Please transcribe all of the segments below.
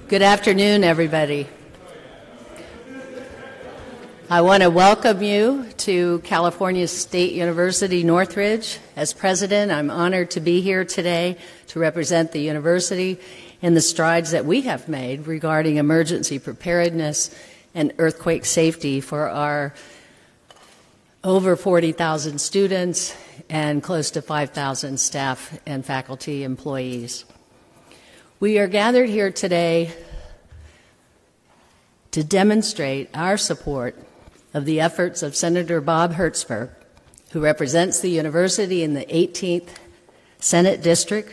Good afternoon, everybody. I want to welcome you to California State University, Northridge. As president, I'm honored to be here today to represent the university in the strides that we have made regarding emergency preparedness and earthquake safety for our over 40,000 students and close to 5,000 staff and faculty employees. We are gathered here today to demonstrate our support of the efforts of Senator Bob Hertzberg, who represents the university in the 18th Senate District.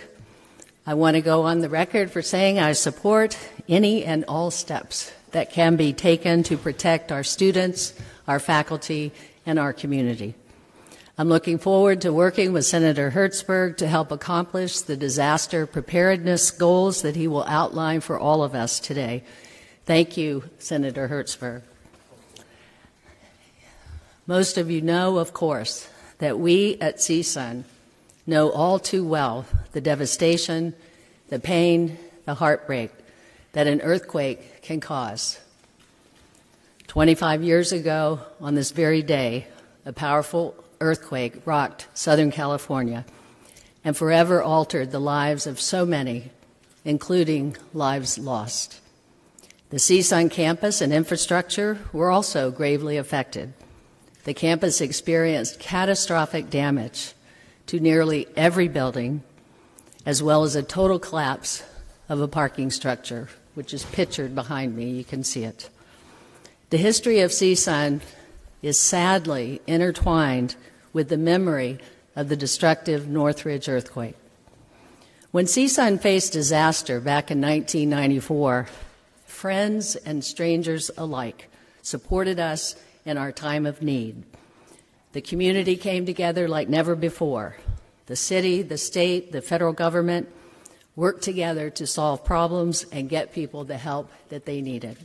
I want to go on the record for saying I support any and all steps that can be taken to protect our students, our faculty, and our community. I'm looking forward to working with Senator Hertzberg to help accomplish the disaster preparedness goals that he will outline for all of us today. Thank you, Senator Hertzberg. Most of you know, of course, that we at CSUN know all too well the devastation, the pain, the heartbreak that an earthquake can cause. 25 years ago, on this very day, a powerful earthquake rocked Southern California and forever altered the lives of so many, including lives lost. The CSUN campus and infrastructure were also gravely affected. The campus experienced catastrophic damage to nearly every building, as well as a total collapse of a parking structure, which is pictured behind me. You can see it. The history of CSUN is sadly intertwined with the memory of the destructive Northridge earthquake. When CSUN faced disaster back in 1994, friends and strangers alike supported us in our time of need. The community came together like never before. The city, the state, the federal government worked together to solve problems and get people the help that they needed.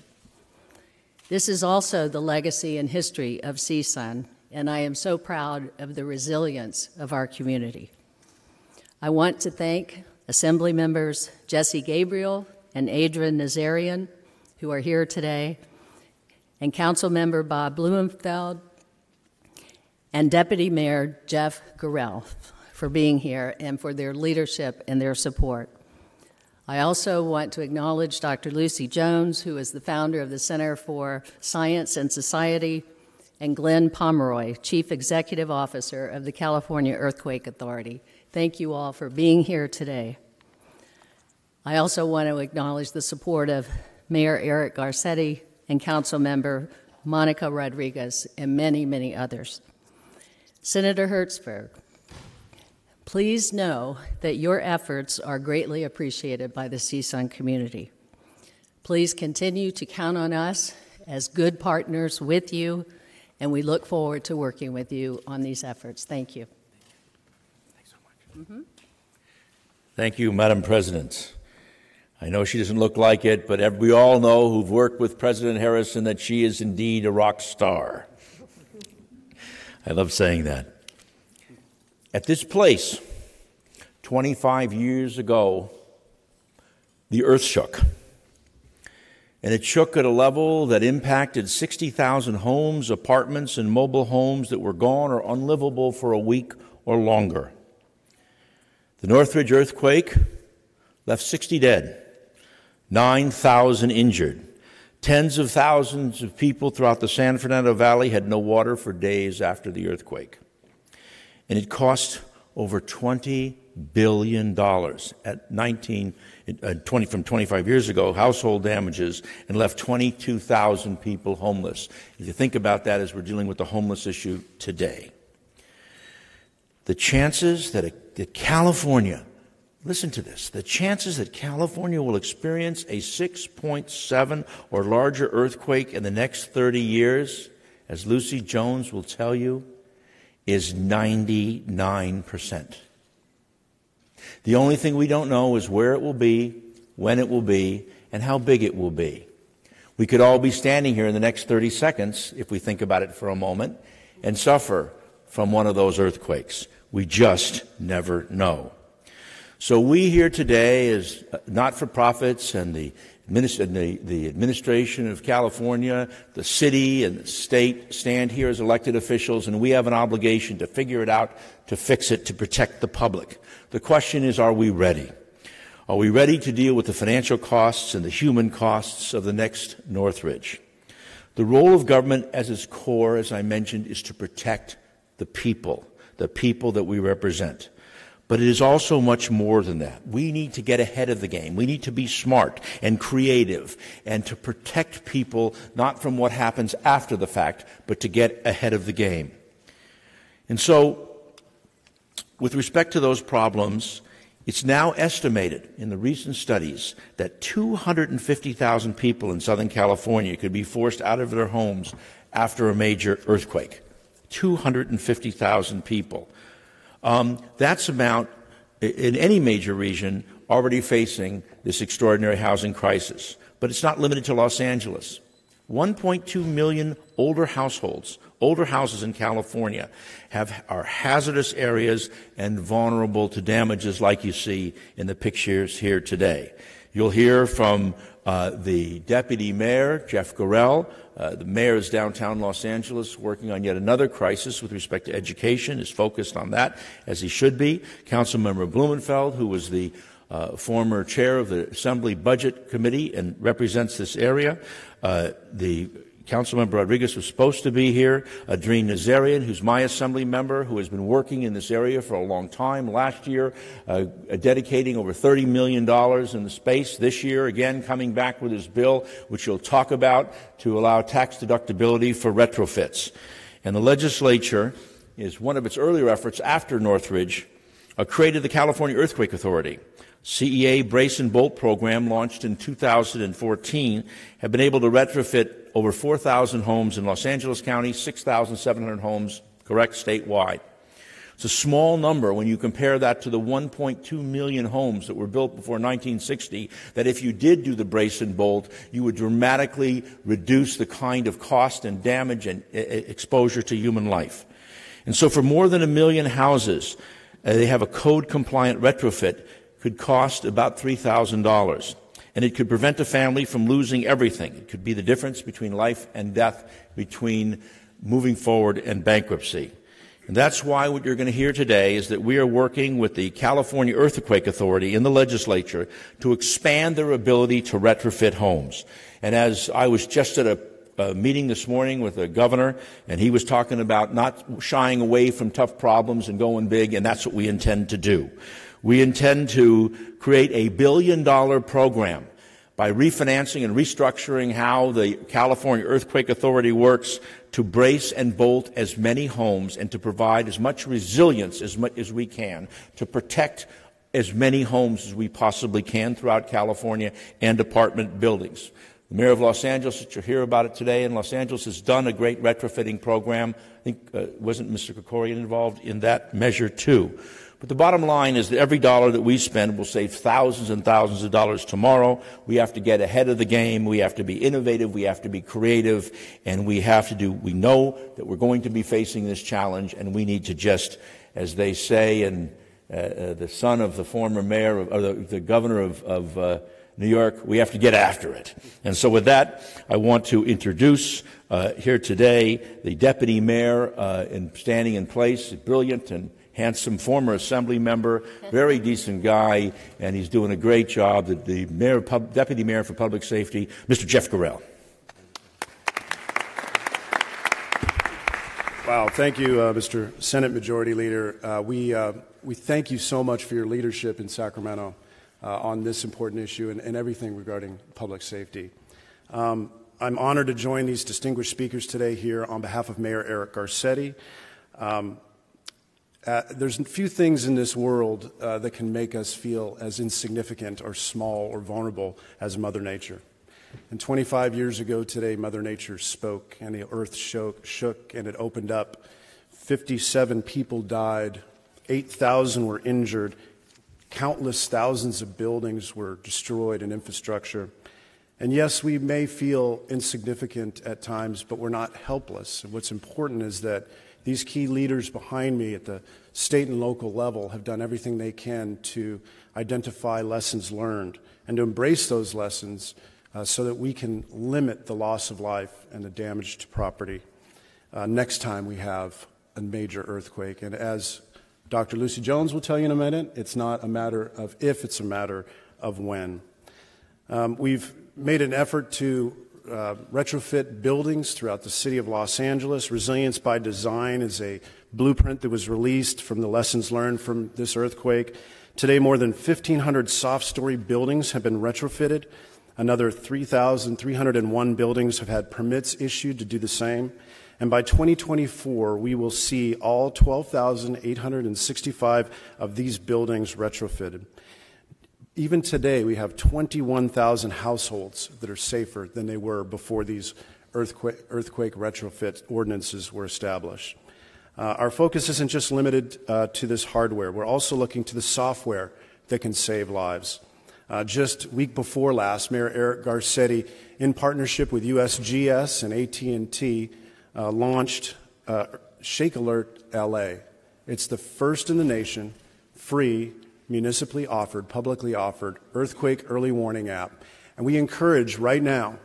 This is also the legacy and history of CSUN, and I am so proud of the resilience of our community. I want to thank Assembly members Jesse Gabriel and Adrian Nazarian, who are here today, and Council Member Bob Blumenfield, and Deputy Mayor Jeff Gorell for being here and for their leadership and their support. I also want to acknowledge Dr. Lucy Jones, who is the founder of the Center for Science and Society, and Glenn Pomeroy, Chief Executive Officer of the California Earthquake Authority. Thank you all for being here today. I also want to acknowledge the support of Mayor Eric Garcetti and Council Member Monica Rodriguez and many, many others. Senator Hertzberg, please know that your efforts are greatly appreciated by the CSUN community. Please continue to count on us as good partners with you, and we look forward to working with you on these efforts. Thank you. Thanks so much. Thank you, Madam President. I know she doesn't look like it, but we all know who've worked with President Harrison that she is indeed a rock star. I love saying that. At this place, 25 years ago, the earth shook. And it shook at a level that impacted 60,000 homes, apartments, and mobile homes that were gone or unlivable for a week or longer. The Northridge earthquake left 60 dead, 9,000 injured. Tens of thousands of people throughout the San Fernando Valley had no water for days after the earthquake. And it cost over $20 billion from 25 years ago, household damages, and left 22,000 people homeless. If you think about that as we're dealing with the homeless issue today. The chances that California, listen to this, the chances that California will experience a 6.7 or larger earthquake in the next 30 years, as Lucy Jones will tell you, is 99%. The only thing we don't know is where it will be, when it will be, and how big it will be. We could all be standing here in the next 30 seconds, if we think about it for a moment, and suffer from one of those earthquakes. We just never know. So we here today as not-for-profits and the administration of California, the city and the state stand here as elected officials, and we have an obligation to figure it out, to fix it, to protect the public. The question is, are we ready? Are we ready to deal with the financial costs and the human costs of the next Northridge? The role of government as its core, as I mentioned, is to protect the people that we represent. But it is also much more than that. We need to get ahead of the game. We need to be smart and creative and to protect people not from what happens after the fact, but to get ahead of the game. And so, with respect to those problems, it's now estimated in the recent studies that 250,000 people in Southern California could be forced out of their homes after a major earthquake. 250,000 people. That's amount in any major region already facing this extraordinary housing crisis. But it's not limited to Los Angeles. 1.2 million older households, older houses in California are hazardous areas and vulnerable to damages like you see in the pictures here today. You'll hear from the Deputy Mayor, Jeff Gorell. The mayor is downtown Los Angeles working on yet another crisis with respect to education, is focused on that, as he should be. Councilmember Blumenfield, who was the former chair of the Assembly Budget Committee and represents this area. The Councilmember Rodriguez was supposed to be here. Adrien Nazarian, who's my Assembly member, who has been working in this area for a long time. Last year, dedicating over $30 million in the space. This year, again, coming back with his bill, which he'll talk about, to allow tax deductibility for retrofits. And the legislature, is one of its earlier efforts after Northridge, created the California Earthquake Authority. CEA Brace and Bolt program launched in 2014 have been able to retrofit over 4,000 homes in Los Angeles County, 6,700 homes, correct, statewide. It's a small number when you compare that to the 1.2 million homes that were built before 1960, that if you did do the brace and bolt, you would dramatically reduce the kind of cost and damage and exposure to human life. And so for more than 1 million houses, they have a code-compliant retrofit could cost about $3,000. And it could prevent a family from losing everything. It could be the difference between life and death, between moving forward and bankruptcy. And that's why what you're going to hear today is that we are working with the California Earthquake Authority in the legislature to expand their ability to retrofit homes. And as I was just at a meeting this morning with the governor, and he was talking about not shying away from tough problems and going big, and that's what we intend to do. We intend to create a $1 billion program by refinancing and restructuring how the California Earthquake Authority works to brace and bolt as many homes and to provide as much resilience as we can to protect as many homes as we possibly can throughout California and apartment buildings. The mayor of Los Angeles, that you'll hear about it today in Los Angeles, has done a great retrofitting program. I think, wasn't Mr. Krikorian involved in that measure too? But the bottom line is that every dollar that we spend will save thousands and thousands of dollars tomorrow. We have to get ahead of the game. We have to be innovative. We have to be creative. And we know that we're going to be facing this challenge, and we need to just, as they say, and the son of the former mayor, or the governor of New York, we have to get after it. And so with that, I want to introduce here today the deputy mayor standing in place, brilliant and handsome former Assembly member, very decent guy, and he's doing a great job. The Deputy Mayor for Public Safety, Mr. Jeff Gorell. Wow, thank you, Mr. Senate Majority Leader. We thank you so much for your leadership in Sacramento on this important issue and everything regarding public safety. I'm honored to join these distinguished speakers today here on behalf of Mayor Eric Garcetti. There's a few things in this world that can make us feel as insignificant or small or vulnerable as Mother Nature. And 25 years ago today, Mother Nature spoke, and the earth shook, and it opened up. 57 people died, 8,000 were injured, countless thousands of buildings were destroyed and infrastructure. And yes, we may feel insignificant at times, but we're not helpless. And what's important is that These key leaders behind me at the state and local level have done everything they can to identify lessons learned and to embrace those lessons so that we can limit the loss of life and the damage to property next time we have a major earthquake. And as Dr. Lucy Jones will tell you in a minute, it's not a matter of if, it's a matter of when. We've made an effort to retrofit buildings throughout the city of Los Angeles. Resilience by Design is a blueprint that was released from the lessons learned from this earthquake. Today, more than 1,500 soft-story buildings have been retrofitted. Another 3,301 buildings have had permits issued to do the same. And by 2024, we will see all 12,865 of these buildings retrofitted. Even today, we have 21,000 households that are safer than they were before these earthquake retrofit ordinances were established. Our focus isn't just limited to this hardware. We're also looking to the software that can save lives. Just week before last, Mayor Eric Garcetti, in partnership with USGS and AT&T, launched Shake Alert LA. It's the first in the nation free, municipally offered, publicly offered earthquake early warning app. And we encourage right now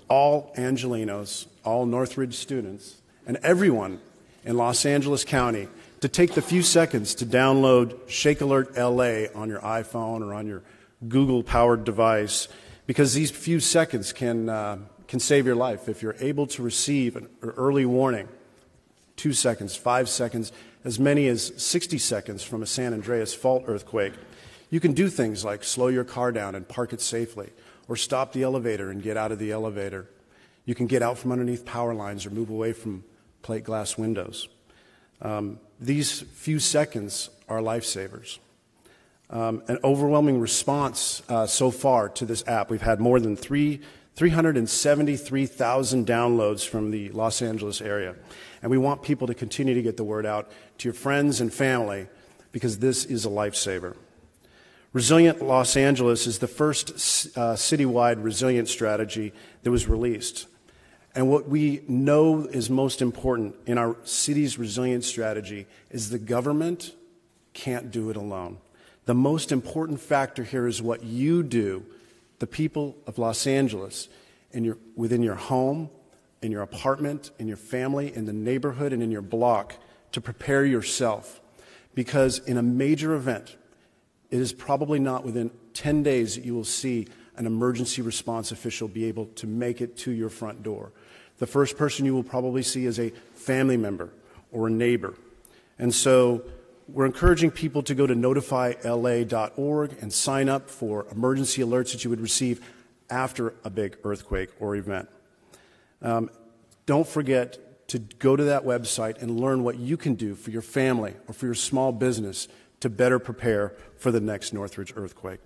all Angelenos, all Northridge students, and everyone in Los Angeles County to take the few seconds to download Shake Alert LA on your iPhone or on your Google-powered device, because these few seconds can save your life. If you're able to receive an early warning, 2 seconds, 5 seconds, as many as 60 seconds from a San Andreas fault earthquake, you can do things like slow your car down and park it safely, or stop the elevator and get out of the elevator. You can get out from underneath power lines or move away from plate glass windows. These few seconds are lifesavers. An overwhelming response so far to this app. We've had more than 373,000 downloads from the Los Angeles area. And we want people to continue to get the word out to your friends and family, because this is a lifesaver. Resilient Los Angeles is the first citywide resilient strategy that was released. And what we know is most important in our city's resilient strategy is the government can't do it alone. The most important factor here is what you do, the people of Los Angeles, within your home, in your apartment, in your family, in the neighborhood, and in your block, to prepare yourself. Because in a major event, it is probably not within 10 days that you will see an emergency response official be able to make it to your front door. The first person you will probably see is a family member or a neighbor. And so we're encouraging people to go to notifyla.org and sign up for emergency alerts that you would receive after a big earthquake or event. Don't forget to go to that website and learn what you can do for your family or for your small business to better prepare for the next Northridge earthquake.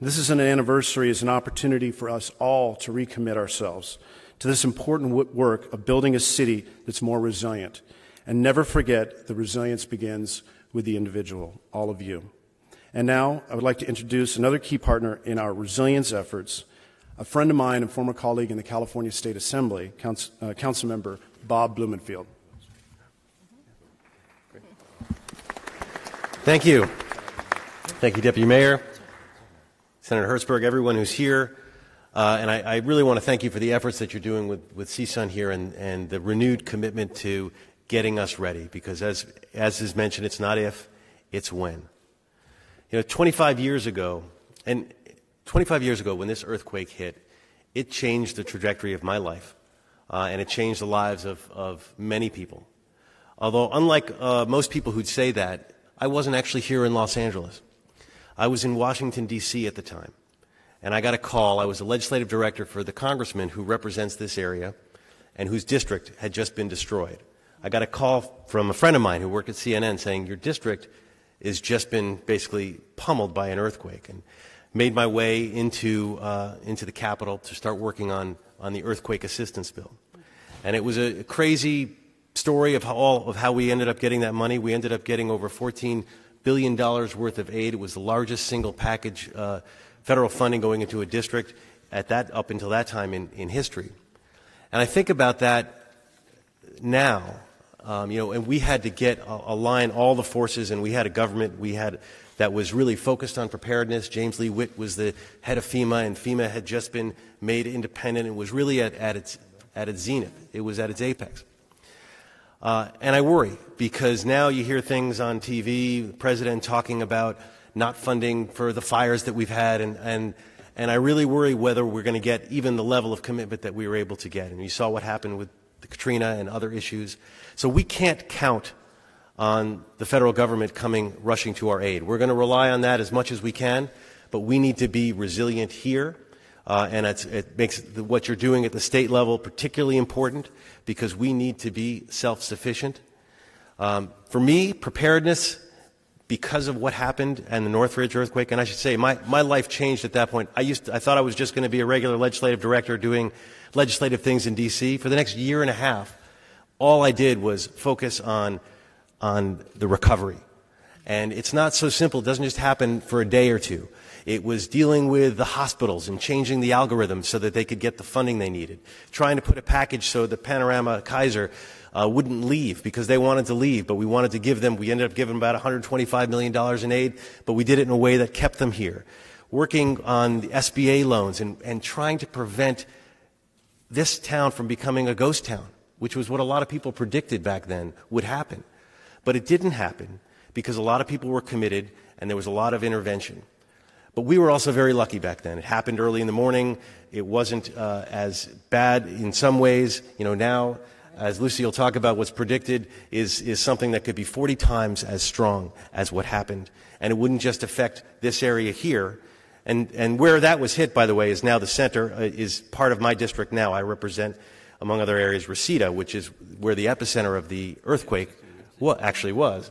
This is an anniversary, is an opportunity for us all to recommit ourselves to this important work of building a city that's more resilient. And never forget, the resilience begins with the individual, all of you. And now I would like to introduce another key partner in our resilience efforts, a friend of mine and former colleague in the California State Assembly, Councilmember Bob Blumenfield. Thank you. Thank you, Deputy Mayor, Senator Hertzberg, everyone who's here. And I really want to thank you for the efforts that you're doing with CSUN here and the renewed commitment to getting us ready, because as is mentioned, it's not if, it's when. You know, 25 years ago when this earthquake hit, it changed the trajectory of my life, and it changed the lives of many people. Although, unlike most people who'd say that, I wasn't actually here in Los Angeles. I was in Washington, D.C. at the time, and I got a call. I was a legislative director for the congressman who represents this area and whose district had just been destroyed. I got a call from a friend of mine who worked at CNN saying, your district has just been basically pummeled by an earthquake, and made my way into the Capitol to start working on the earthquake assistance bill. And it was a crazy story of how we ended up getting that money. We ended up getting over $14 billion worth of aid. It was the largest single package federal funding going into a district up until that time in history. And I think about that now, And we had to align all the forces, and we had a government that was really focused on preparedness. James Lee Witt was the head of FEMA, and FEMA had just been made independent and was really at its zenith. It was at its apex. And I worry, because now you hear things on TV, the president talking about not funding for the fires that we've had, and I really worry whether we're going to get even the level of commitment that we were able to get. And you saw what happened with the Katrina and other issues. So we can't count on the federal government rushing to our aid. We're going to rely on that as much as we can, but we need to be resilient here. And it makes what you're doing at the state level particularly important, because we need to be self-sufficient. For me, preparedness, because of what happened and the Northridge earthquake, and I should say my life changed at that point. I thought I was just going to be a regular legislative director doing legislative things in D.C. For the next year and a half, all I did was focus on the recovery. And it's not so simple. It doesn't just happen for a day or two. It was dealing with the hospitals and changing the algorithms so that they could get the funding they needed, trying to put a package so that Panorama Kaiser wouldn't leave, because they wanted to leave, but we ended up giving about $125 million in aid, but we did it in a way that kept them here. Working on the SBA loans and trying to prevent this town from becoming a ghost town, which was what a lot of people predicted back then would happen. But it didn't happen, because a lot of people were committed and there was a lot of intervention. But we were also very lucky back then. It happened early in the morning. It wasn't as bad in some ways. Now, as Lucy will talk about, what's predicted is something that could be 40 times as strong as what happened. And it wouldn't just affect this area here. And where that was hit, by the way, is now the center, is part of my district now. I represent, among other areas, Reseda, which is where the epicenter of the earthquake actually was.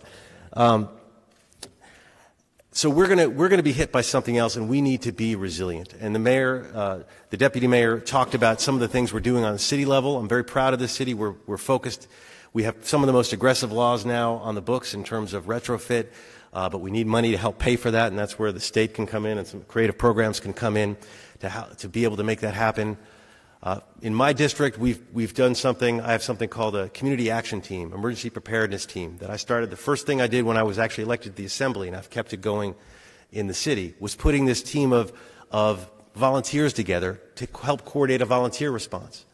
So we're going to be hit by something else, and we need to be resilient. And the mayor, the deputy mayor, talked about some of the things we're doing on the city level. I'm very proud of this city. We're focused. We have some of the most aggressive laws now on the books in terms of retrofit, but we need money to help pay for that, and that's where the state can come in and some creative programs can come in to be able to make that happen. In my district, we've done something. I have something called a community action team, emergency preparedness team, that I started. The first thing I did when I was actually elected to the assembly, and I've kept it going in the city, was putting this team of volunteers together to help coordinate a volunteer response.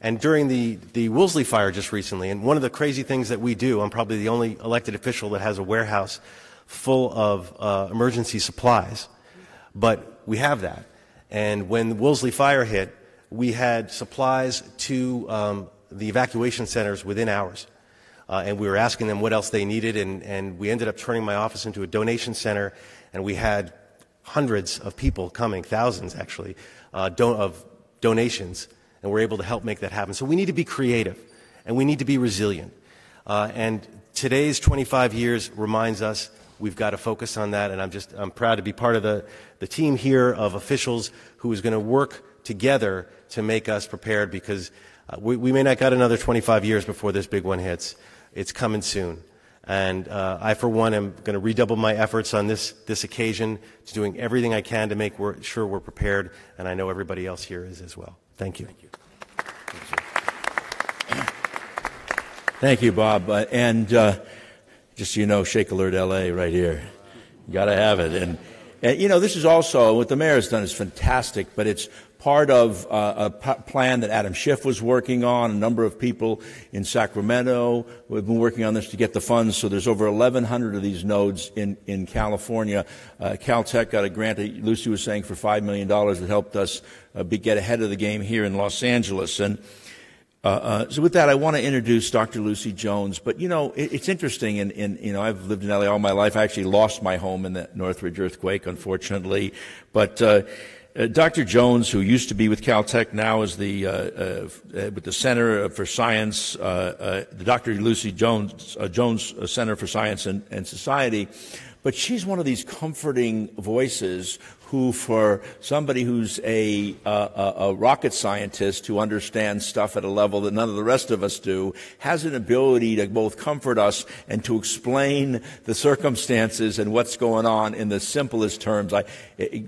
And during the Woolsey fire just recently, and one of the crazy things that we do, I'm probably the only elected official that has a warehouse full of emergency supplies, but we have that. And when the Woolsey fire hit, we had supplies to the evacuation centers within hours. And we were asking them what else they needed, and we ended up turning my office into a donation center, and we had hundreds of people coming, thousands actually, of donations, and we're able to help make that happen. So we need to be creative, and we need to be resilient. And today's 25 years reminds us we've got to focus on that, and I'm proud to be part of the team here of officials who is going to work together to make us prepared, because we may not got another 25 years before this big one hits. It's coming soon. And I, for one, am going to redouble my efforts on this occasion, to doing everything I can to make sure we're prepared, and I know everybody else here is as well. Thank you. Thank you. Thank you, Bob. And just so you know, Shake Alert LA right here. You got to have it. And this is also, what the mayor has done is fantastic, but it's part of a plan that Adam Schiff was working on. A number of people in Sacramento who have been working on this to get the funds. So there's over 1,100 of these nodes in California. Caltech got a grant, Lucy was saying, for $5 million that helped us get ahead of the game here in Los Angeles. And so with that, I want to introduce Dr. Lucy Jones. But, it's interesting. And I've lived in LA all my life. I actually lost my home in the Northridge earthquake, unfortunately. But Dr. Jones, who used to be with Caltech, now is with the Center for Science, the Dr. Lucy Jones Center for Science and Society. But she's one of these comforting voices who, for somebody who's a rocket scientist who understands stuff at a level that none of the rest of us do, has an ability to both comfort us and to explain the circumstances and what's going on in the simplest terms.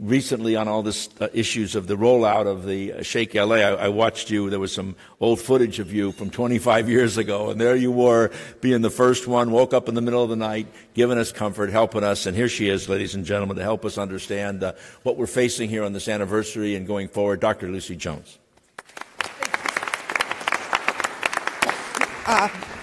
Recently, on all this issues of the rollout of the Shake LA, I watched you. There was some old footage of you from 25 years ago, and there you were, being the first one, woke up in the middle of the night, giving us comfort, helping us, and here she is, ladies and gentlemen, to help us understand what we're facing here on this anniversary and going forward, Dr. Lucy Jones.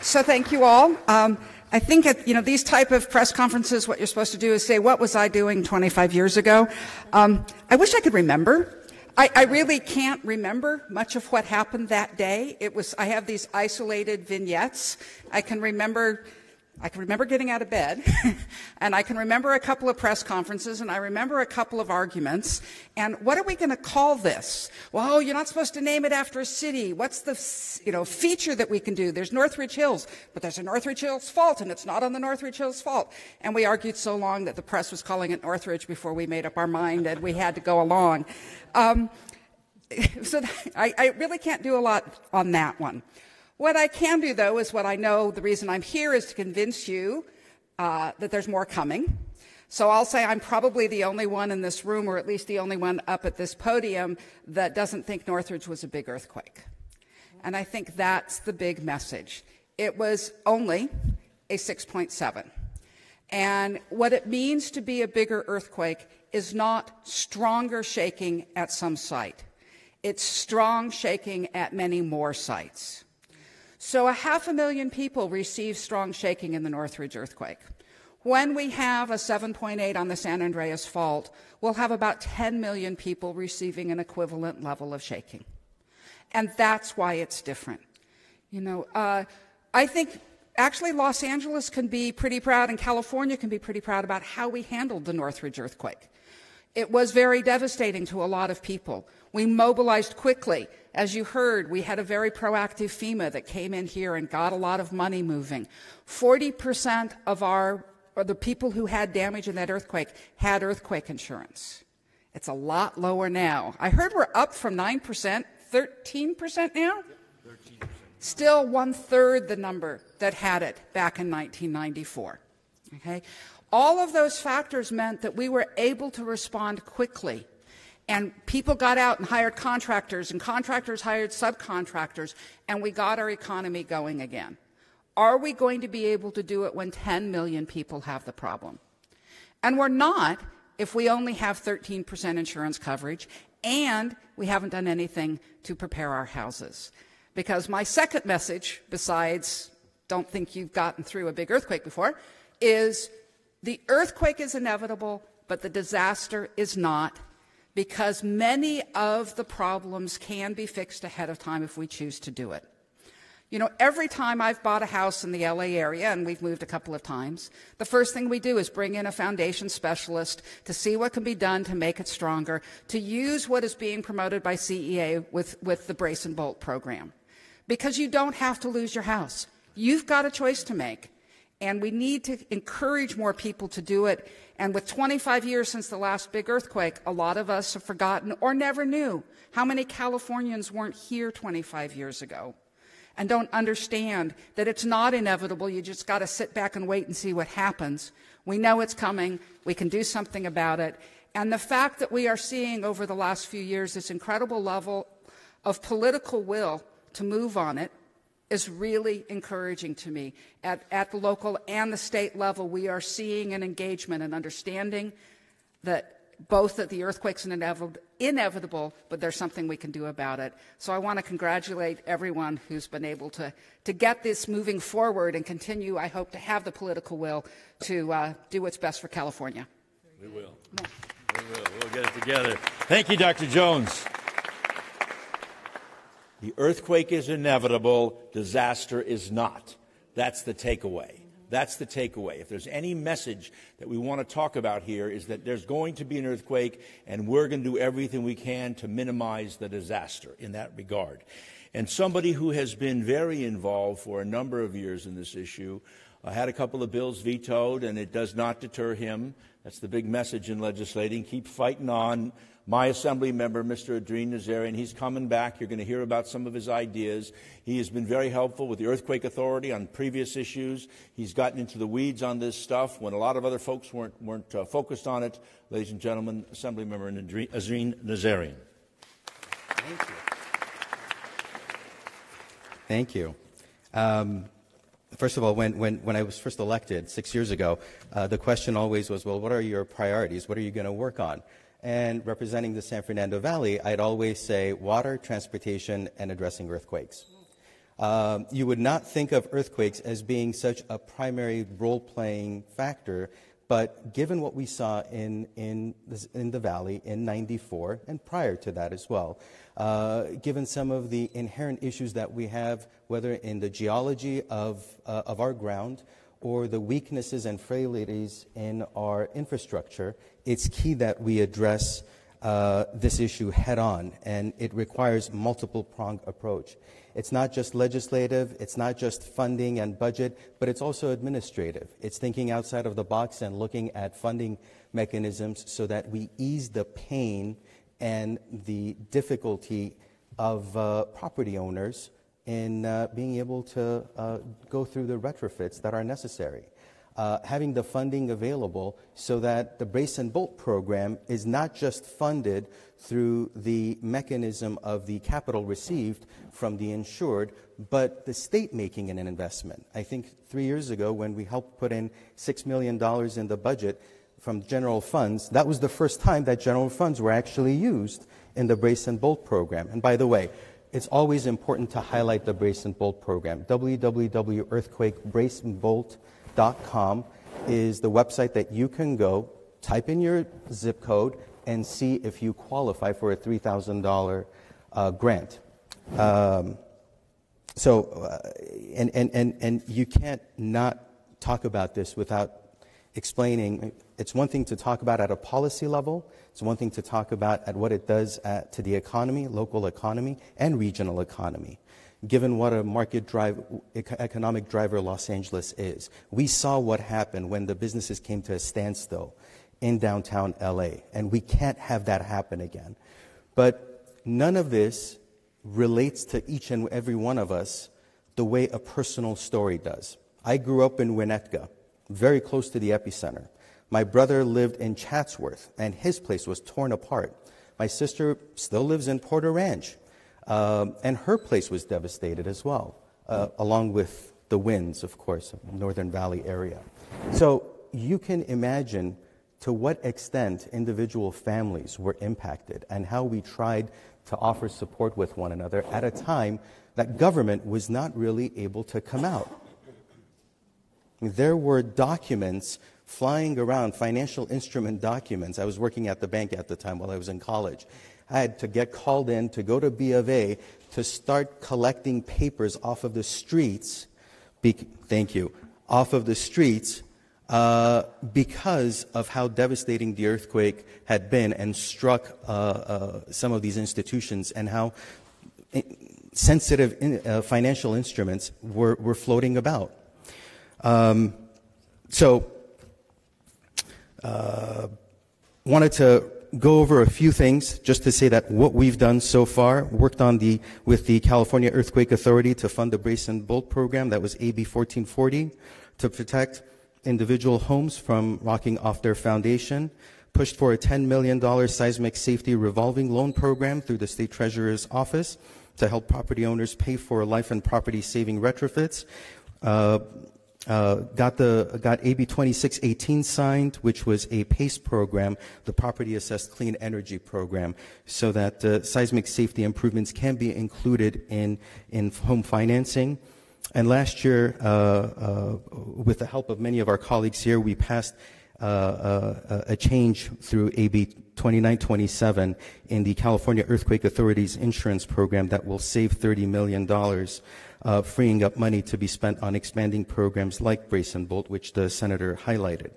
So thank you all. I think at these type of press conferences, what you're supposed to do is say, what was I doing 25 years ago? I wish I could remember. I really can't remember much of what happened that day. I have these isolated vignettes. I can remember getting out of bed, and I can remember a couple of press conferences, and I remember a couple of arguments. And what are we going to call this? Well, you're not supposed to name it after a city. What's the feature that we can do? There's Northridge Hills, but there's a Northridge Hills fault, and it's not on the Northridge Hills fault. And we argued so long that the press was calling it Northridge before we made up our mind, and we had to go along. So I really can't do a lot on that one. What I can do, though, is what I know the reason I'm here is to convince you that there's more coming. So I'll say I'm probably the only one in this room, or at least the only one up at this podium, that doesn't think Northridge was a big earthquake. And I think that's the big message. It was only a 6.7. And what it means to be a bigger earthquake is not stronger shaking at some site. It's strong shaking at many more sites. So 500,000 people received strong shaking in the Northridge earthquake. When we have a 7.8 on the San Andreas fault, we'll have about 10 million people receiving an equivalent level of shaking. And that's why it's different. I think actually Los Angeles can be pretty proud, and California can be pretty proud about how we handled the Northridge earthquake. It was very devastating to a lot of people. We mobilized quickly. As you heard, we had a very proactive FEMA that came in here and got a lot of money moving. 40% of the people who had damage in that earthquake had earthquake insurance. It's a lot lower now. I heard we're up from 9%, 13% now? 13%. Still 1/3 the number that had it back in 1994. Okay? All of those factors meant that we were able to respond quickly. And people got out and hired contractors, and contractors hired subcontractors, and we got our economy going again. Are we going to be able to do it when 10 million people have the problem? And we're not if we only have 13% insurance coverage, and we haven't done anything to prepare our houses. Because my second message, besides don't think you've gotten through a big earthquake before, is the earthquake is inevitable, but the disaster is not, because many of the problems can be fixed ahead of time if we choose to do it. Every time I've bought a house in the LA area, and we've moved a couple of times, the first thing we do is bring in a foundation specialist to see what can be done to make it stronger, to use what is being promoted by CEA with the Brace and Bolt program. Because you don't have to lose your house. You've got a choice to make. And we need to encourage more people to do it. And with 25 years since the last big earthquake, a lot of us have forgotten or never knew how many Californians weren't here 25 years ago and don't understand that it's not inevitable. You just got to sit back and wait and see what happens. We know it's coming. We can do something about it. And the fact that we are seeing over the last few years this incredible level of political will to move on it is really encouraging to me. At the local and the state level, we are seeing an engagement and understanding that both that the earthquake's inevitable, but there's something we can do about it. So I want to congratulate everyone who's been able to get this moving forward and continue, I hope, to have the political will to do what's best for California. We will. We will. We'll get it together. Thank you, Dr. Jones. The earthquake is inevitable, disaster is not. That's the takeaway. That's the takeaway. If there's any message that we want to talk about here is that there's going to be an earthquake, and we're going to do everything we can to minimize the disaster in that regard. And somebody who has been very involved for a number of years in this issue, had a couple of bills vetoed, and it does not deter him. That's the big message in legislating. Keep fighting on. My assembly member, Mr. Adrien Nazarian, he's coming back. You're going to hear about some of his ideas. He has been very helpful with the Earthquake Authority on previous issues. He's gotten into the weeds on this stuff when a lot of other folks weren't focused on it. Ladies and gentlemen, Assembly Member Adrien Nazarian. Thank you. Thank you. First of all, when I was first elected 6 years ago, the question always was, well, what are your priorities? What are you going to work on? And representing the San Fernando Valley, I'd always say water, transportation, and addressing earthquakes. You would not think of earthquakes as being such a primary role-playing factor, but given what we saw in the Valley in '94 and prior to that as well, given some of the inherent issues that we have, whether in the geology of our ground or the weaknesses and frailties in our infrastructure, it's key that we address this issue head on, and it requires multiple-pronged approach. It's not just legislative, it's not just funding and budget, but it's also administrative. It's thinking outside of the box and looking at funding mechanisms so that we ease the pain and the difficulty of property owners in being able to go through the retrofits that are necessary. Having the funding available so that the brace and bolt program is not just funded through the mechanism of the capital received from the insured, but the state making an investment. I think 3 years ago when we helped put in $6 million in the budget from general funds, that was the first time that general funds were actually used in the brace and bolt program. And by the way, it's always important to highlight the brace and bolt program. www.earthquakebraceandbolt.com is the website that you can go, type in your zip code, and see if you qualify for a $3,000 grant. And you can't not talk about this without explaining. It's one thing to talk about at a policy level. It's one thing to talk about at what it does to the economy, local economy, and regional economy. Given what a economic driver Los Angeles is. We saw what happened when the businesses came to a standstill in downtown LA, and we can't have that happen again. But none of this relates to each and every one of us the way a personal story does. I grew up in Winnetka, very close to the epicenter. My brother lived in Chatsworth, and his place was torn apart. My sister still lives in Porter Ranch. And her place was devastated as well, along with the winds, of course, of the Northern Valley area. So you can imagine to what extent individual families were impacted and how we tried to offer support with one another at a time that government was not really able to come out. There were documents flying around, financial instrument documents. I was working at the bank at the time while I was in college. I had to get called in to go to B of A to start collecting papers off of the streets. Off of the streets because of how devastating the earthquake had been and struck some of these institutions and how sensitive financial instruments were floating about. Wanted to go over a few things just to say that what we've done so far, worked on with the California Earthquake Authority to fund the Brace and Bolt program, that was AB 1440, to protect individual homes from rocking off their foundation, pushed for a $10 million seismic safety revolving loan program through the State Treasurer's Office to help property owners pay for life and property saving retrofits. Got AB 2618 signed, which was a PACE program, the Property Assessed Clean Energy Program, so that seismic safety improvements can be included in home financing. And last year, with the help of many of our colleagues here, we passed a change through AB 2927 in the California Earthquake Authority's insurance program that will save $30 million. Freeing up money to be spent on expanding programs like Brace and Bolt, which the Senator highlighted.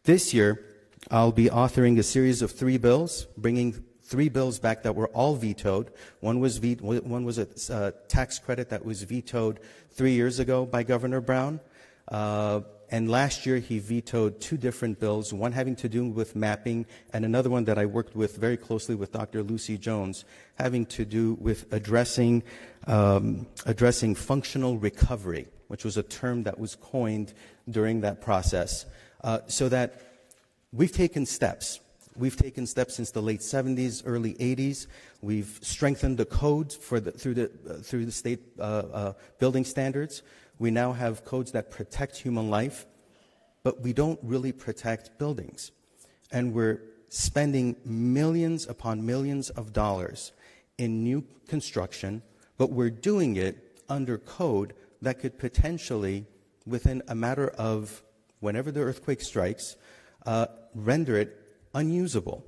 This year, I'll be authoring a series of 3 bills, bringing 3 bills back that were all vetoed. One was a tax credit that was vetoed 3 years ago by Governor Brown. And last year, he vetoed 2 different bills, one having to do with mapping, and another one that I worked with very closely with Dr. Lucy Jones, having to do with addressing functional recovery, which was a term that was coined during that process. So that we've taken steps. We've taken steps since the late 70s, early 80s. We've strengthened the codes through the state building standards. We now have codes that protect human life, but we don't really protect buildings. And we're spending millions upon millions of dollars in new construction, but we're doing it under code that could potentially, within a matter of whenever the earthquake strikes, render it unusable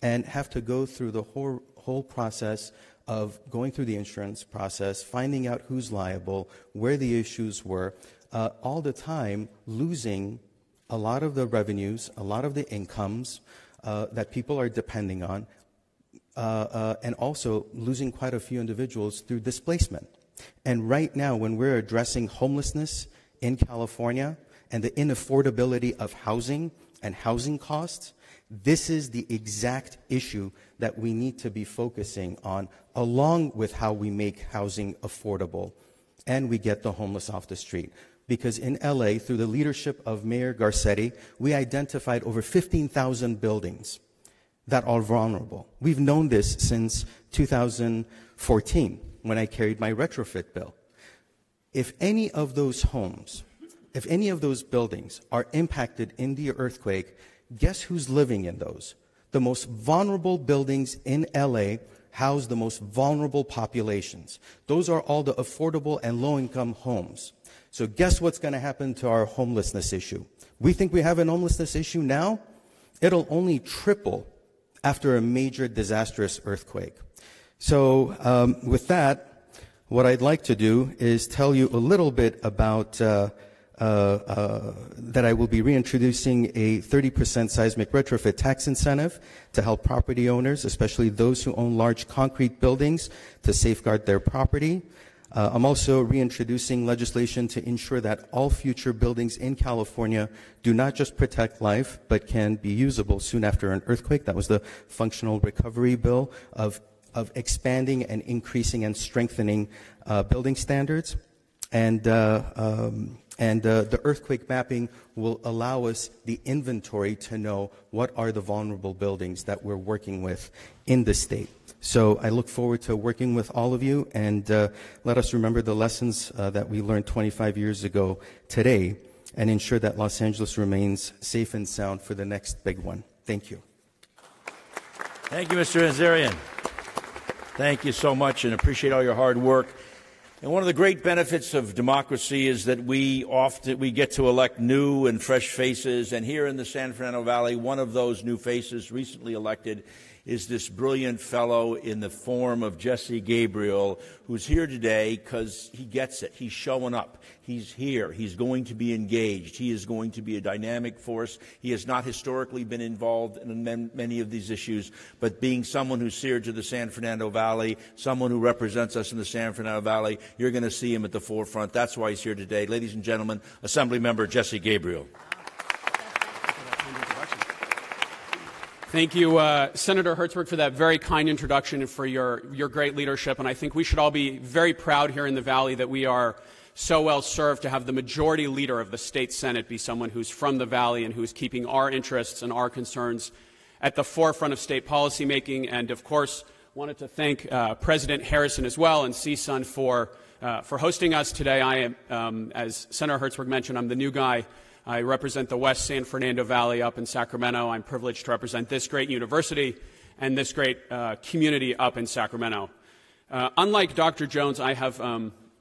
and have to go through the whole process of going through the insurance process, finding out who's liable, where the issues were, all the time losing a lot of the revenues, a lot of the incomes that people are depending on, and also losing quite a few individuals through displacement. And right now, when we're addressing homelessness in California and the inaffordability of housing and housing costs, this is the exact issue that we need to be focusing on, along with how we make housing affordable and we get the homeless off the street. Because in LA, through the leadership of Mayor Garcetti, we identified over 15,000 buildings that are vulnerable. We've known this since 2014, when I carried my retrofit bill. If any of those homes, if any of those buildings are impacted in the earthquake, guess who's living in those? The most vulnerable buildings in LA house the most vulnerable populations. Those are all the affordable and low-income homes. So guess what's going to happen to our homelessness issue? We think we have an homelessness issue now. It'll only triple after a major disastrous earthquake. So with that, what I'd like to do is tell you a little bit about that I will be reintroducing a 30% seismic retrofit tax incentive to help property owners, especially those who own large concrete buildings, to safeguard their property. I'm also reintroducing legislation to ensure that all future buildings in California do not just protect life, but can be usable soon after an earthquake. That was the functional recovery bill of expanding and increasing and strengthening building standards. And the earthquake mapping will allow us the inventory to know what are the vulnerable buildings that we're working with in the state. So I look forward to working with all of you, and let us remember the lessons that we learned 25 years ago today and ensure that Los Angeles remains safe and sound for the next big one. Thank you. Thank you, Mr. Azarian. Thank you so much, and appreciate all your hard work. And one of the great benefits of democracy is that we get to elect new and fresh faces. And here in the San Fernando Valley, one of those new faces recently elected is this brilliant fellow in the form of Jesse Gabriel, who's here today because he gets it. He's showing up. He's here. He's going to be engaged. He is going to be a dynamic force. He has not historically been involved in many of these issues, but being someone who's here to the San Fernando Valley, someone who represents us in the San Fernando Valley, you're going to see him at the forefront. That's why he's here today. Ladies and gentlemen, Assemblymember Jesse Gabriel. Thank you, Senator Hertzberg, for that very kind introduction and for your great leadership. And I think we should all be very proud here in the Valley that we are so well served to have the majority leader of the state Senate be someone who's from the Valley and who's keeping our interests and our concerns at the forefront of state policymaking. And, of course, wanted to thank President Harrison as well and CSUN for hosting us today. I am, as Senator Hertzberg mentioned, I'm the new guy. I represent the West San Fernando Valley up in Sacramento. I'm privileged to represent this great university and this great community up in Sacramento. Unlike Dr. Jones, I have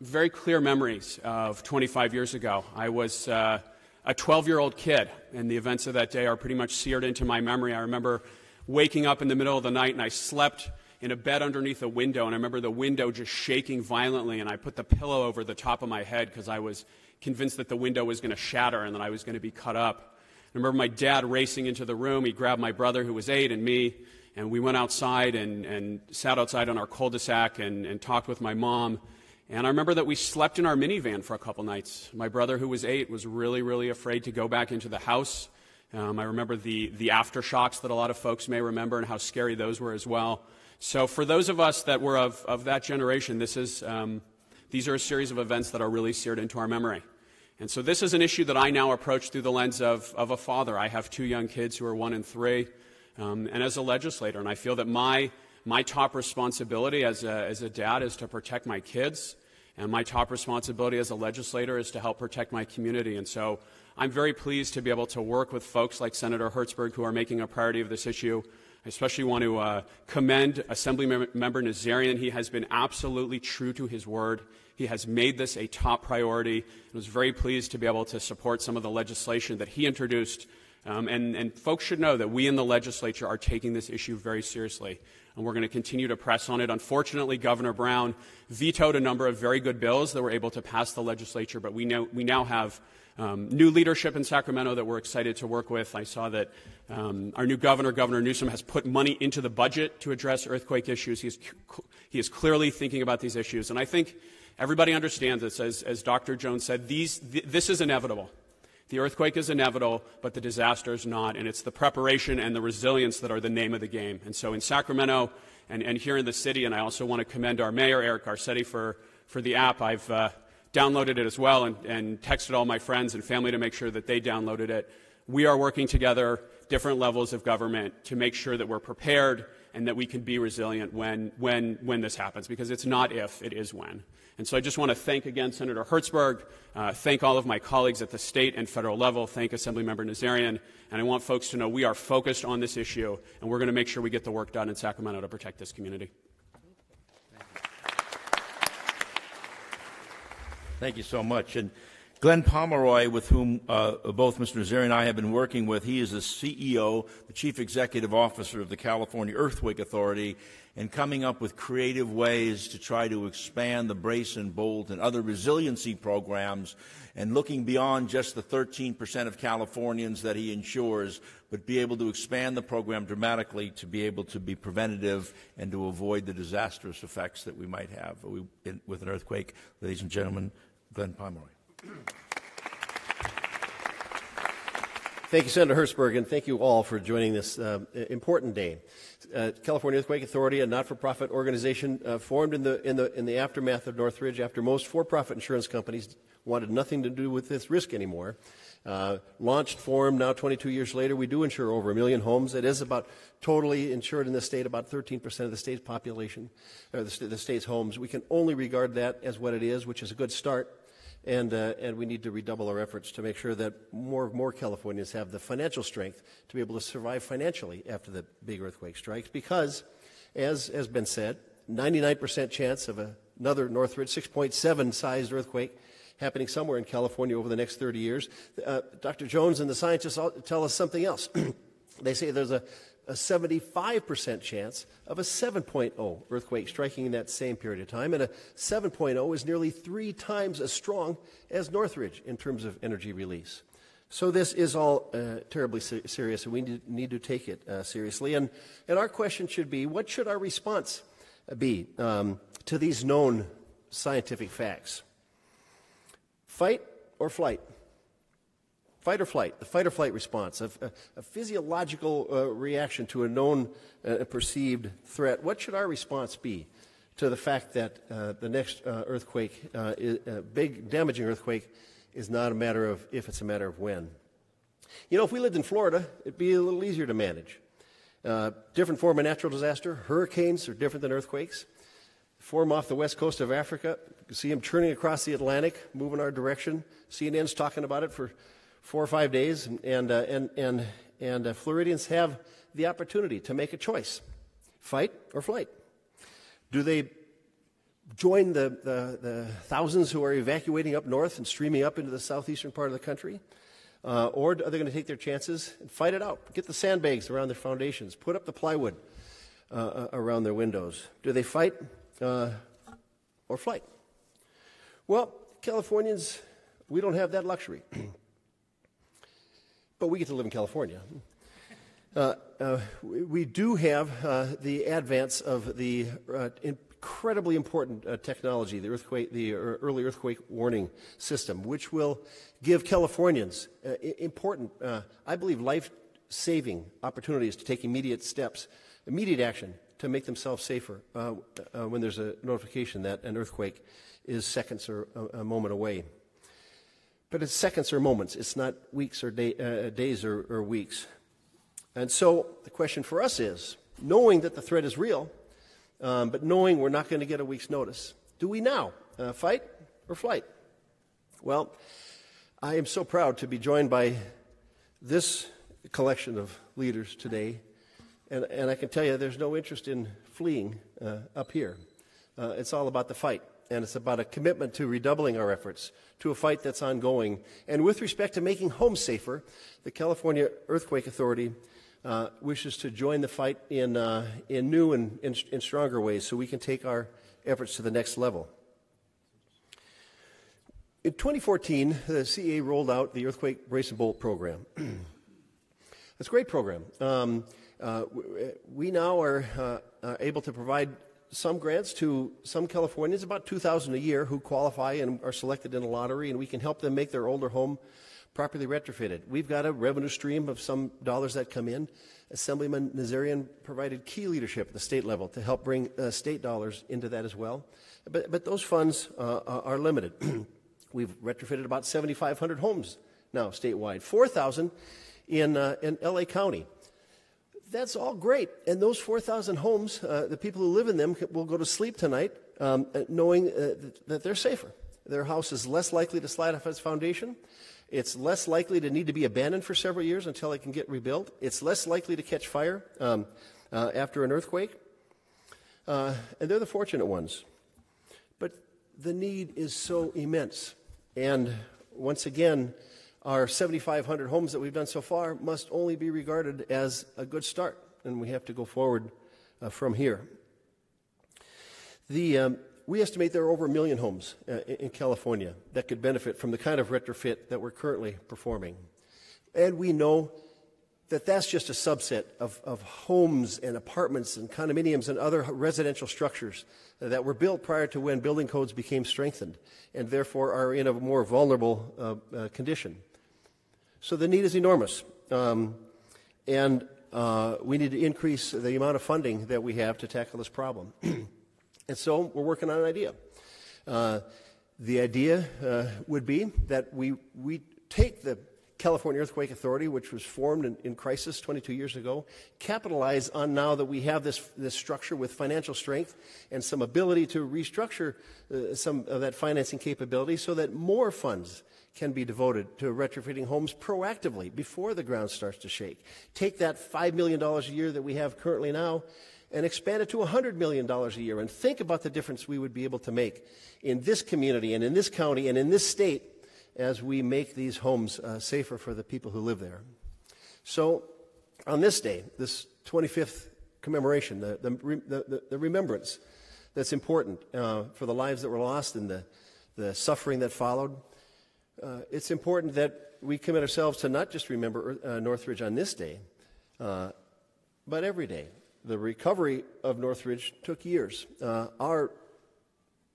very clear memories of 25 years ago. I was a 12-year-old kid, and the events of that day are pretty much seared into my memory. I remember waking up in the middle of the night, and I slept in a bed underneath a window, and I remember the window just shaking violently, and I put the pillow over the top of my head because I was convinced that the window was going to shatter and that I was going to be cut up. I remember my dad racing into the room. He grabbed my brother, who was 8, and me, and we went outside and sat outside on our cul-de-sac and talked with my mom. And I remember that we slept in our minivan for a couple nights. My brother, who was 8, was really, really afraid to go back into the house. I remember the aftershocks that a lot of folks may remember and how scary those were as well. So for those of us that were of that generation, these are a series of events that are really seared into our memory. And so this is an issue that I now approach through the lens of a father. I have 2 young kids who are 1 and 3, and as a legislator, and I feel that my top responsibility as a dad is to protect my kids, and my top responsibility as a legislator is to help protect my community. And so I'm very pleased to be able to work with folks like Senator Hertzberg who are making a priority of this issue. I especially want to commend Assemblymember Nazarian. He has been absolutely true to his word. He has made this a top priority. I was very pleased to be able to support some of the legislation that he introduced. And folks should know that we in the legislature are taking this issue very seriously, and we're going to continue to press on it. Unfortunately, Governor Brown vetoed a number of very good bills that were able to pass the legislature, but we now have new leadership in Sacramento that we're excited to work with. I saw that our new governor, Governor Newsom, has put money into the budget to address earthquake issues. He is clearly thinking about these issues, and I think everybody understands this. As Dr. Jones said, this is inevitable. The earthquake is inevitable, but the disaster is not, and it's the preparation and the resilience that are the name of the game. And so in Sacramento and here in the city, and I also want to commend our mayor, Eric Garcetti, for the app. I've downloaded it as well and texted all my friends and family to make sure that they downloaded it. We are working together, different levels of government, to make sure that we're prepared and that we can be resilient when this happens, because it's not if, it is when. And so I just want to thank again Senator Hertzberg, thank all of my colleagues at the state and federal level, thank Assemblymember Nazarian, and I want folks to know we are focused on this issue, and we're going to make sure we get the work done in Sacramento to protect this community. Thank you so much. And Glenn Pomeroy, with whom both Mr. Nazarian and I have been working with, he is the CEO, the Chief Executive Officer of the California Earthquake Authority, and coming up with creative ways to try to expand the Brace and Bolt and other resiliency programs, and looking beyond just the 13% of Californians that he insures, but be able to expand the program dramatically to be able to be preventative and to avoid the disastrous effects that we might have with an earthquake. Ladies and gentlemen, Glenn Pomeroy. Thank you, Senator Hertzberg, and thank you all for joining this important day. California Earthquake Authority, a not-for-profit organization formed in the aftermath of Northridge after most for-profit insurance companies wanted nothing to do with this risk anymore. Launched, formed, now 22 years later, we do insure over 1 million homes. It is about totally insured in the state, about 13% of the state's population, or the state's homes. We can only regard that as what it is, which is a good start. And we need to redouble our efforts to make sure that more Californians have the financial strength to be able to survive financially after the big earthquake strikes, because, as has been said, 99% chance of another Northridge 6.7 sized earthquake happening somewhere in California over the next 30 years. Dr. Jones and the scientists tell us something else. They say there's a 75% chance of a 7.0 earthquake striking in that same period of time, and a 7.0 is nearly 3 times as strong as Northridge in terms of energy release. So this is all terribly serious, and we need to take it seriously. And our question should be, what should our response be to these known scientific facts? Fight or flight? Fight or flight, the fight or flight response, a physiological reaction to a known perceived threat. What should our response be to the fact that the next earthquake, big damaging earthquake, is not a matter of if, it's a matter of when? You know, if we lived in Florida, it'd be a little easier to manage. Different form of natural disaster. Hurricanes are different than earthquakes. Form off the west coast of Africa. You can see them churning across the Atlantic, moving our direction. CNN's talking about it for 4 or 5 days, and Floridians have the opportunity to make a choice: fight or flight. Do they join the thousands who are evacuating up north and streaming up into the southeastern part of the country, or are they going to take their chances and fight it out? Get the sandbags around their foundations, put up the plywood around their windows. Do they fight or flight? Well, Californians, we don't have that luxury. But we get to live in California. We do have the advance of the incredibly important technology, the early earthquake warning system, which will give Californians important, I believe, life-saving opportunities to take immediate steps, immediate action to make themselves safer when there's a notification that an earthquake is seconds or a moment away. But it's seconds or moments. It's not weeks or days or weeks. And so the question for us is, knowing that the threat is real, but knowing we're not going to get a week's notice, do we now fight or flight? Well, I am so proud to be joined by this collection of leaders today, and I can tell you there's no interest in fleeing up here. It's all about the fight, and it's about a commitment to redoubling our efforts to a fight that's ongoing. And with respect to making homes safer, the California Earthquake Authority wishes to join the fight in new and in stronger ways so we can take our efforts to the next level. In 2014, the CEA rolled out the Earthquake Brace and Bolt program. It's a great program. We now are able to provide some grants to some Californians, about 2,000 a year, who qualify and are selected in a lottery, and we can help them make their older home properly retrofitted. We've got a revenue stream of some dollars that come in. Assemblyman Nazarian provided key leadership at the state level to help bring state dollars into that as well. But those funds are limited. We've retrofitted about 7,500 homes now statewide, 4,000 in LA County. That's all great. And those 4,000 homes, the people who live in them will go to sleep tonight knowing that they're safer. Their house is less likely to slide off its foundation. It's less likely to need to be abandoned for several years until it can get rebuilt. It's less likely to catch fire after an earthquake. And they're the fortunate ones. But the need is so immense. And once again, our 7,500 homes that we've done so far must only be regarded as a good start, and we have to go forward from here. We estimate there are over 1 million homes in California that could benefit from the kind of retrofit that we're currently performing. And we know that that's just a subset of homes and apartments and condominiums and other residential structures that were built prior to when building codes became strengthened and therefore are in a more vulnerable condition. So the need is enormous, and we need to increase the amount of funding that we have to tackle this problem. And so we're working on an idea. The idea would be that we take the California Earthquake Authority, which was formed in crisis 22 years ago, capitalize on now that we have this structure with financial strength and some ability to restructure some of that financing capability so that more funds can be devoted to retrofitting homes proactively before the ground starts to shake. Take that $5 million a year that we have currently now and expand it to $100 million a year, and think about the difference we would be able to make in this community and in this county and in this state as we make these homes safer for the people who live there. So on this day, this 25th commemoration, the remembrance that's important for the lives that were lost and the suffering that followed, it's important that we commit ourselves to not just remember Northridge on this day, but every day. The recovery of Northridge took years. Our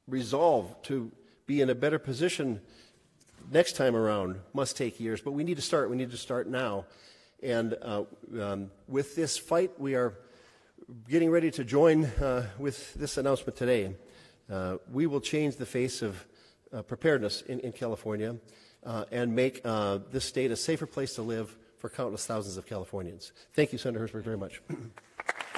resolve to be in a better position next time around must take years, but we need to start. We need to start now. And with this fight, we are getting ready to join with this announcement today. We will change the face of preparedness in California and make this state a safer place to live for countless thousands of Californians. Thank you, Senator Hertzberg, very much.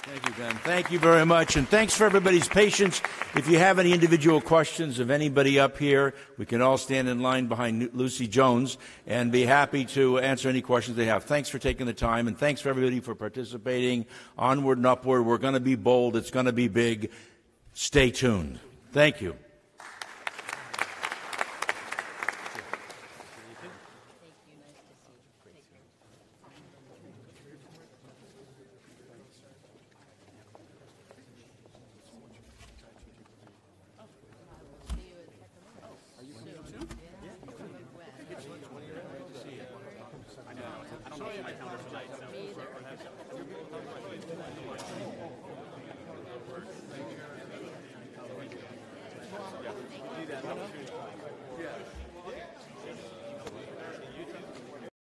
Thank you, Ben. Thank you very much, and thanks for everybody's patience. If you have any individual questions of anybody up here, we can all stand in line behind Lucy Jones and be happy to answer any questions they have. Thanks for taking the time, and thanks for everybody for participating. Onward and upward. We're going to be bold. It's going to be big. Stay tuned. Thank you. do that.